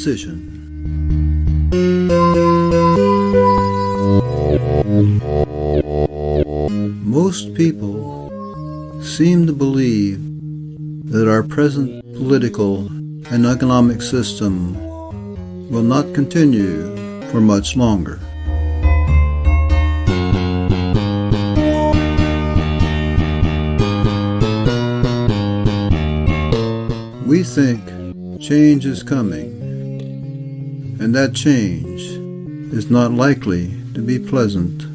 transition. Most people seem to believe that our present political and economic system will not continue for much longer. We think change is coming, and that change is not likely to be pleasant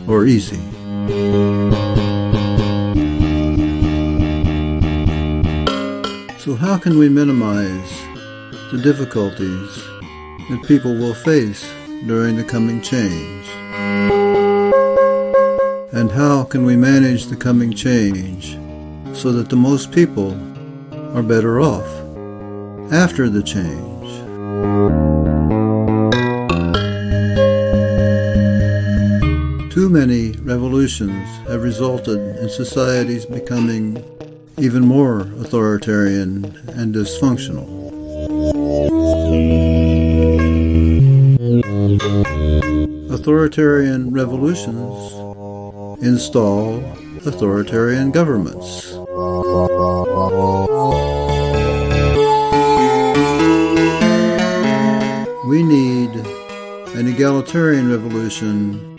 or easy. So how can we minimize the difficulties that people will face during the coming change? And how can we manage the coming change so that the most people are better off after the change? Too many revolutions have resulted in societies becoming even more authoritarian and dysfunctional. Authoritarian revolutions install authoritarian governments. We need an egalitarian revolution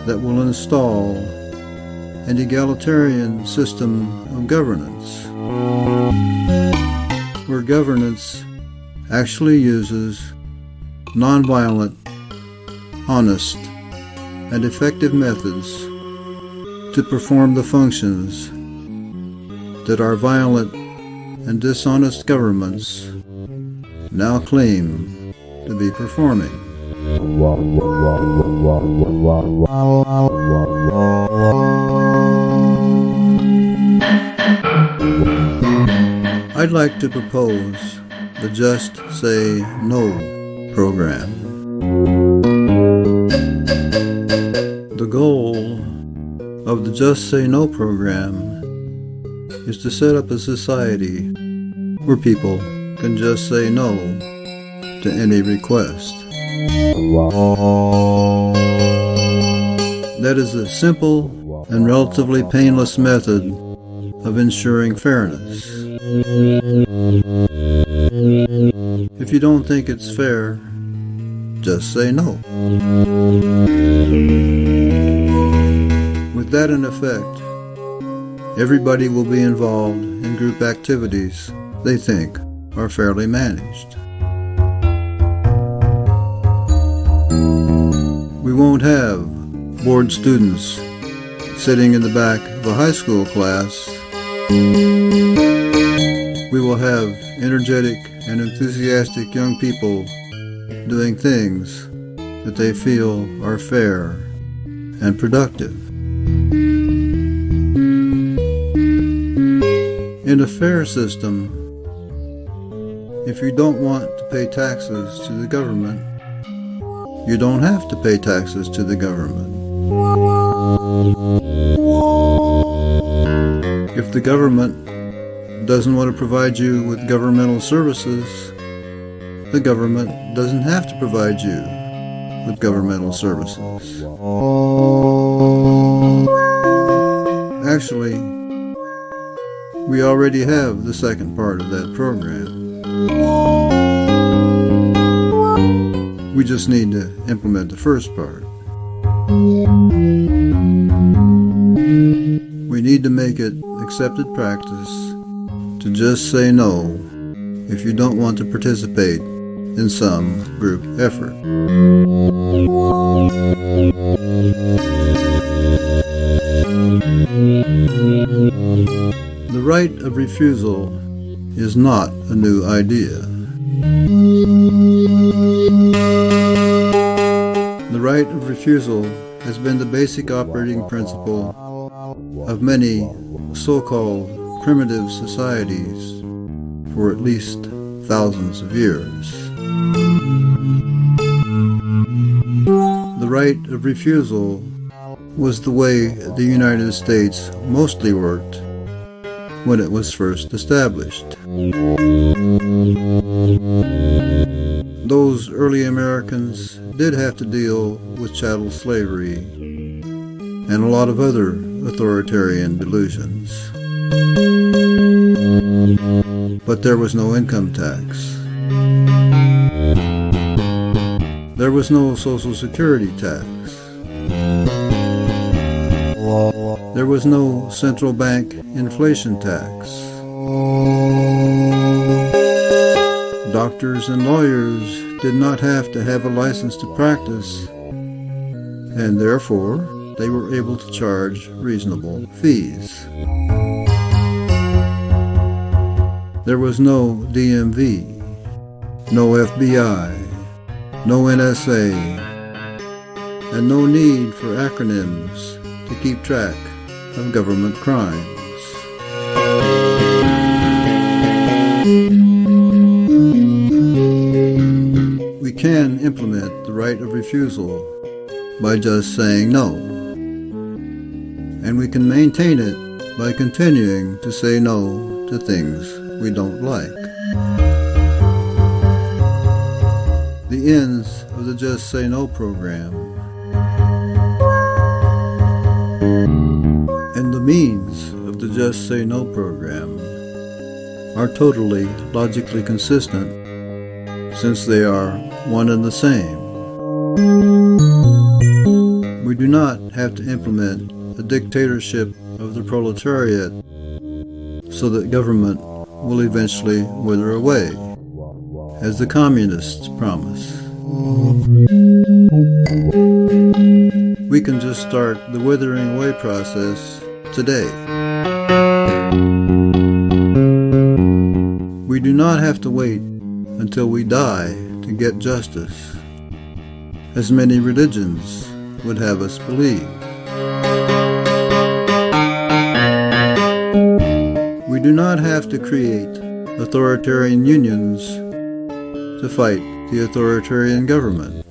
that will install an egalitarian system of governance, where governance actually uses nonviolent, honest, and effective methods to perform the functions that our violent and dishonest governments now claim to be performing. I'd like to propose the Just Say No program. The goal of the Just Say No program is to set up a society where people can just say no to any request. That is a simple and relatively painless method of ensuring fairness. If you don't think it's fair, just say no. With that in effect, everybody will be involved in group activities they think are fairly managed. We won't have bored students sitting in the back of a high school class. We will have energetic and enthusiastic young people doing things that they feel are fair and productive. In a fair system, if you don't want to pay taxes to the government, you don't have to pay taxes to the government. If the government doesn't want to provide you with governmental services, the government doesn't have to provide you with governmental services. Actually, we already have the second part of that program. We just need to implement the first part. We need to make it accepted practice to just say no if you don't want to participate in some group effort. The right of refusal is not a new idea. The right of refusal has been the basic operating principle of many so-called primitive societies for at least thousands of years. The right of refusal was the way the United States mostly worked when it was first established. those early Americans did have to deal with chattel slavery and a lot of other authoritarian delusions. But there was no income tax. There was no Social Security tax. There was no central bank inflation tax. Doctors and lawyers did not have to have a license to practice, and therefore they were able to charge reasonable fees. There was no DMV, no FBI, no NSA, and no need for acronyms to keep track of government crimes. We can implement the right of refusal by just saying no, and we can maintain it by continuing to say no to things we don't like. The ends of the Just Say No program and the means of the Just Say No program are totally logically consistent, since they are one and the same. We do not have to implement a dictatorship of the proletariat so that government will eventually wither away, as the communists promise. We can just start the withering away process today. We do not have to wait until we die to get justice, as many religions would have us believe. We do not have to create authoritarian unions to fight the authoritarian government.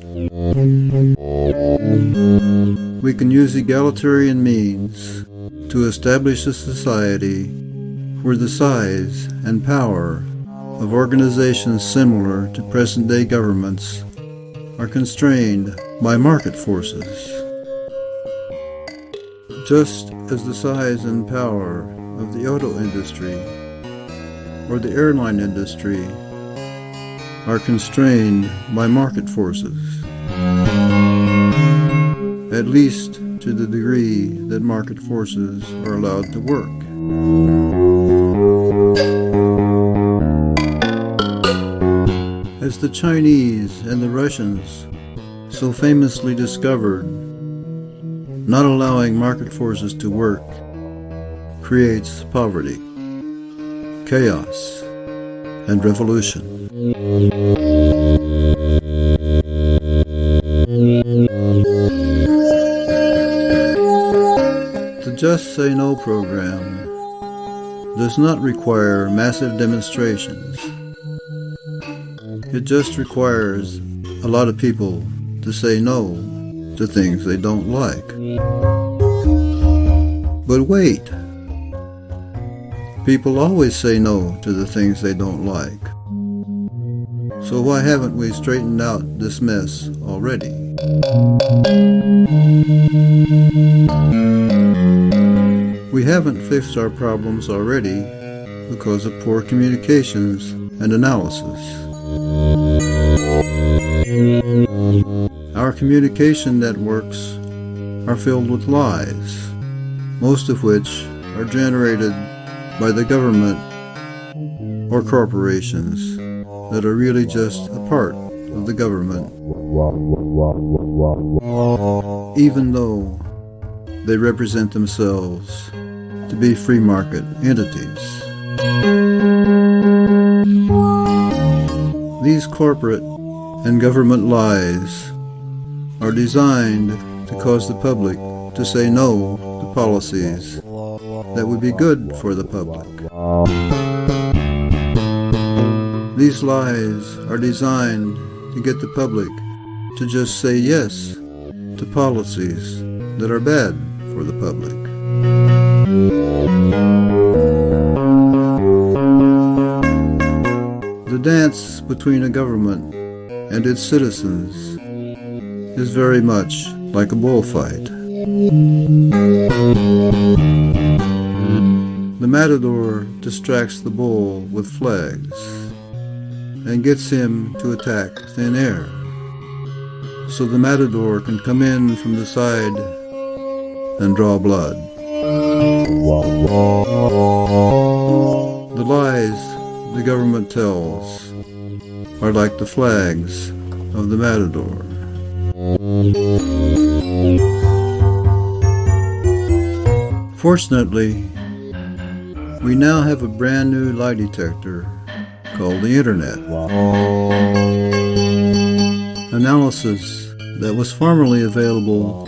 We can use egalitarian means to establish a society where the size and power of organizations similar to present-day governments are constrained by market forces. Just as the size and power of the auto industry or the airline industry are constrained by market forces, at least to the degree that market forces are allowed to work. As the Chinese and the Russians so famously discovered, not allowing market forces to work creates poverty, chaos, and revolution. The Just Say No program does not require massive demonstrations. It just requires a lot of people to say no to things they don't like. But wait, people always say no to the things they don't like. So why haven't we straightened out this mess already? We haven't fixed our problems already because of poor communications and analysis. Our communication networks are filled with lies, most of which are generated by the government or corporations that are really just a part of the government, even though they represent themselves to be free market entities. These corporate and government lies are designed to cause the public to say no to policies that would be good for the public. These lies are designed to get the public to just say yes to policies that are bad for the public. The dance between a government and its citizens is very much like a bullfight. The matador distracts the bull with flags and gets him to attack thin air, so the matador can come in from the side and draw blood. The lies the government tells are like the flags of the matador. Fortunately, we now have a brand new lie detector called the Internet. Analysis that was formerly available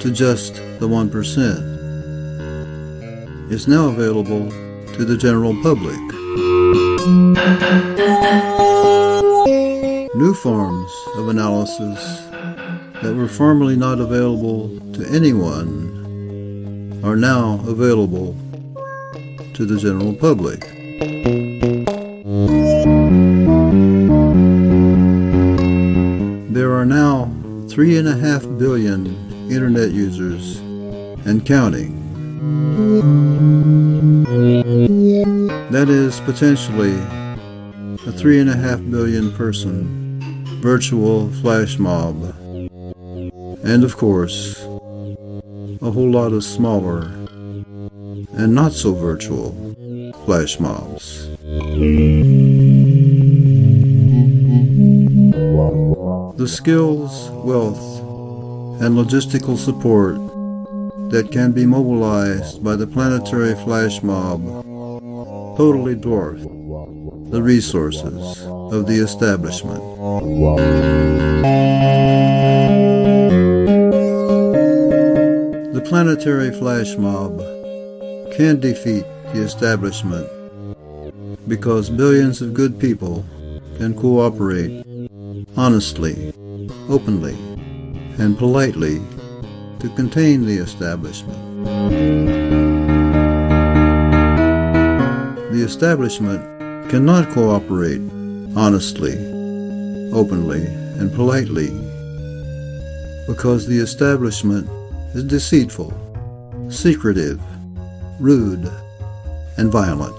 to just the 1% is now available to the general public. New forms of analysis that were formerly not available to anyone are now available to the general public. There are now 3.5 billion Internet users and counting. That is potentially a 3.5 billion person virtual flash mob, and of course, a whole lot of smaller and not so virtual flash mobs. The skills, wealth, and logistical support that can be mobilized by the planetary flash mob totally dwarf the resources of the establishment. The planetary flash mob can defeat the establishment because billions of good people can cooperate honestly, openly, and politely to contain the establishment. The establishment cannot cooperate honestly, openly, and politely because the establishment is deceitful, secretive, rude, and violent.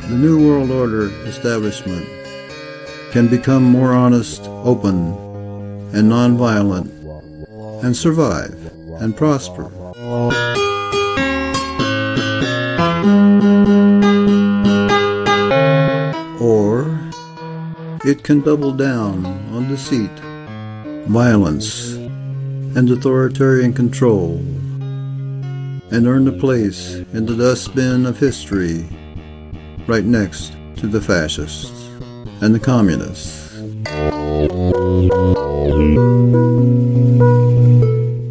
The New World Order establishment can become more honest, open, and nonviolent, and survive and prosper. Or it can double down on deceit, violence, and authoritarian control, and earn a place in the dustbin of history right next to the fascists and the communists.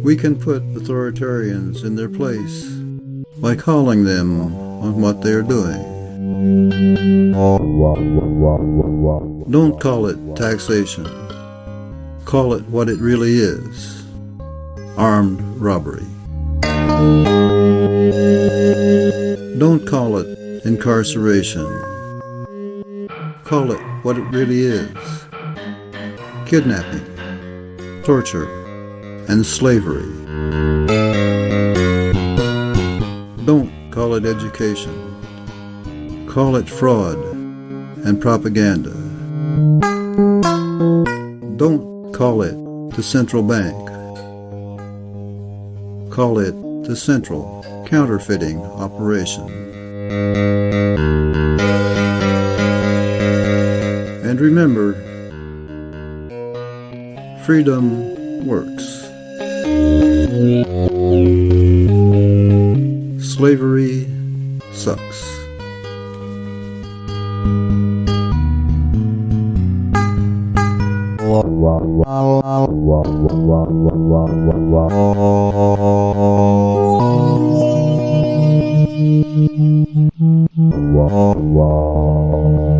We can put authoritarians in their place by calling them on what they are doing. Don't call it taxation. Call it what it really is: armed robbery. Don't call it incarceration. Call it what it really is: kidnapping, torture, and slavery. Don't call it education. Call it fraud and propaganda. Don't call it the central bank. Call it the central counterfeiting operation. And remember, freedom works. Slavery sucks. Wow.